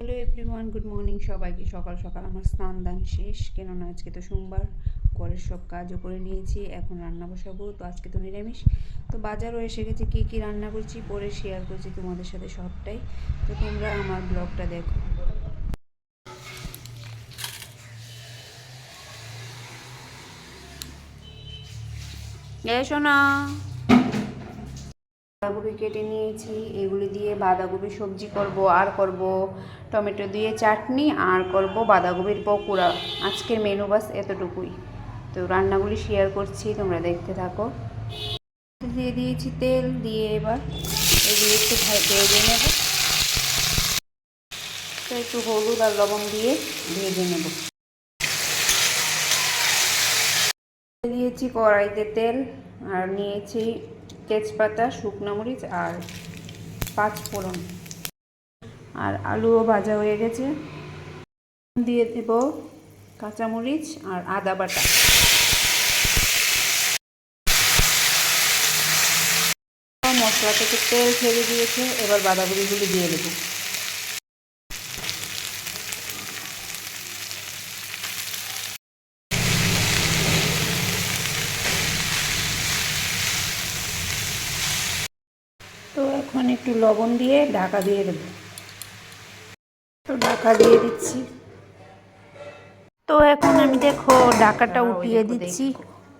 Hello everyone, good morning সবাইকে। সকাল সকাল আমার স্নান দান শেষ, কেননা আজকে তো সোমবার, ঘরের সব কাজও করে নিয়েছি। এখন রান্না বসাবো, তো আজকে তো নিরামিষ। তো বাজারও এসে গেছে, কী কী রান্না করছি পরে শেয়ার করছি তোমাদের সাথে সবটাই। তো তোমরা আমার ব্লগটা দেখো। এসো না, বাঁধাকপি কেটে নিয়েছি, এগুলি দিয়ে বাঁধাকপি সবজি করব, আর করব টমেটো দিয়ে চাটনি, আর করব বাঁধাকপির পকোড়া। আজকের মেনু বাস এতটুকুই। তো রান্নাগুলি শেয়ার করছি, তোমরা দেখতে থাকো। দিয়ে দিয়েছি তেল, দিয়ে এবার এগুলি একটু ভেজে নেব। তো একটু হলুদ আর লবণ দিয়ে ভেজে নেব। দিয়েছি কড়াইতে তেল, আর নিয়েছি তেজপাতা, শুকনো মরিচ আর পাঁচ ফোড়ন। আর আলুও ভাজা হয়ে গেছে। দিয়ে দেব কাঁচামরিচ আর আদা বাটা। মশলা থেকে তেল ছেড়ে দিয়েছে, এবার বাঁধাকপিগুলি দিয়ে দেবো। তো এখন একটু লবণ দিয়ে ঢাকা দিয়ে দেবো। তো ঢাকা দিয়ে দিচ্ছি। তো এখন আমি দেখো ঢাকাটা উঠিয়ে দিচ্ছি,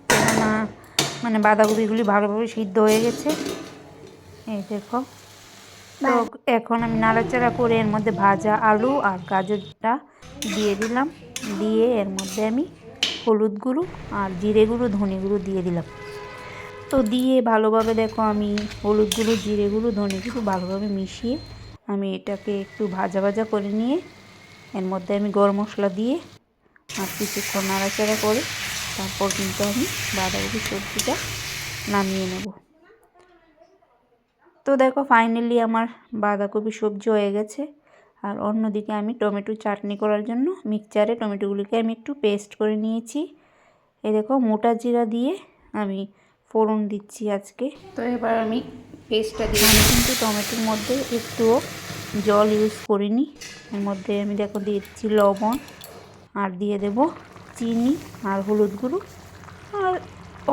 কেননা বাঁধাকপিগুলি ভালোভাবে সিদ্ধ হয়ে গেছে। এই দেখো। তো এখন আমি নাড়াচাড়া করে এর মধ্যে ভাজা আলু আর গাজরটা দিয়ে দিলাম। দিয়ে এর মধ্যে আমি হলুদ গুঁড়ো আর জিরে গুঁড়ো, ধনে গুঁড়ো দিয়ে দিলাম। তো দিয়ে ভালোভাবে দেখো আমি হলুদ গুঁড়ো, জিরে গুঁড়ো, ধনে গুঁড়ো ভালোভাবে মিশিয়ে আমি এটাকে একটু ভাজা ভাজা করে নিয়ে এর মধ্যে আমি গরম মশলা দিয়ে আর কিছুক্ষণ নাড়াচাড়া করে তারপর কিন্তু আমি বাঁধাকপি সবজিটা নামিয়ে নেব। তো দেখো ফাইনালি আমার বাঁধাকপি সবজি হয়ে গেছে। আর অন্যদিকে আমি টমেটো চাটনি করার জন্য মিক্সচারে টমেটোগুলিকে আমি একটু পেস্ট করে নিয়েছি। এই দেখো মোটা জিরা দিয়ে আমি ফোড়ন দিচ্ছি আজকে। তো এবার আমি পেস্টটা দিয়ে, আমি কিন্তু টমেটোর মধ্যে একটুও জল ইউজ করিনি। এর মধ্যে আমি দেখো দিয়ে দিচ্ছি লবণ, আর দিয়ে দেব চিনি আর হলুদ গুঁড়ো আর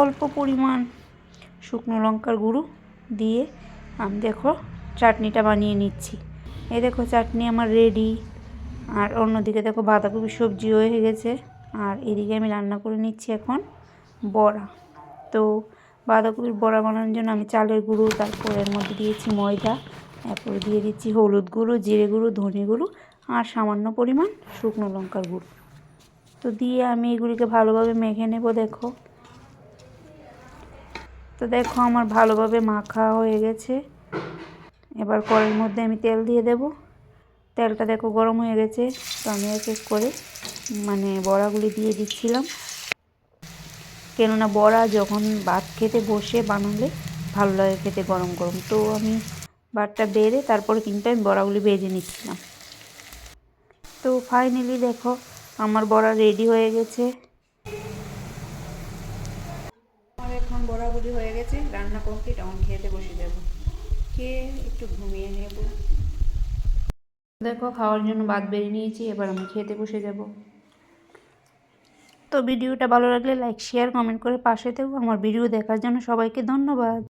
অল্প পরিমাণ শুকনো লঙ্কার গুঁড়ো দিয়ে আমি দেখো চাটনিটা বানিয়ে নিচ্ছি। এই দেখো চাটনি আমার রেডি। আর অন্যদিকে দেখো বাঁধাকপি সবজি হয়ে গেছে। আর এদিকে আমি রান্না করে নিচ্ছি এখন বড়া। তো বাঁধাকপির বড়া বানানোর জন্য আমি চালের গুঁড়ো, তারপর এর মধ্যে দিয়েছি ময়দা, তারপরে দিয়ে দিচ্ছি হলুদ গুঁড়ো, জিরে গুঁড়ো, ধনে গুঁড়ো আর সামান্য পরিমাণ শুকনো লঙ্কার গুঁড়ো। তো দিয়ে আমি এগুলিকে ভালোভাবে মেখে নেব। দেখো, তো দেখো আমার ভালোভাবে মাখা হয়ে গেছে। এবার কড়াইয়ের মধ্যে আমি তেল দিয়ে দেব। তেলটা দেখো গরম হয়ে গেছে। তো আমি এক এক করে বড়াগুলি দিয়ে দিচ্ছিলাম, কেননা বড়া যখন ভাত খেতে বসে বানালে ভালো লাগে খেতে গরম গরম। তো আমি ভাতটা বেড়ে তারপরে কিন্তু আমি বড়াগুলি ভেজে নিচ্ছিলাম। তো ফাইনালি দেখো আমার বড়া রেডি হয়ে গেছে। আমার এখন বড়াগুলি হয়ে গেছে, রান্না কমপ্লিট। এখন খেতে বসে যাব, খেয়ে একটু ঘুমিয়ে নেব। দেখো খাওয়ার জন্য ভাত বেড়ে নিয়েছি, এবার আমি খেতে বসে যাব। তো ভিডিওটা ভালো লাগলে লাইক, শেয়ার, কমেন্ট করে পাশে থেকো। আমার ভিডিও দেখার জন্য সবাইকে ধন্যবাদ।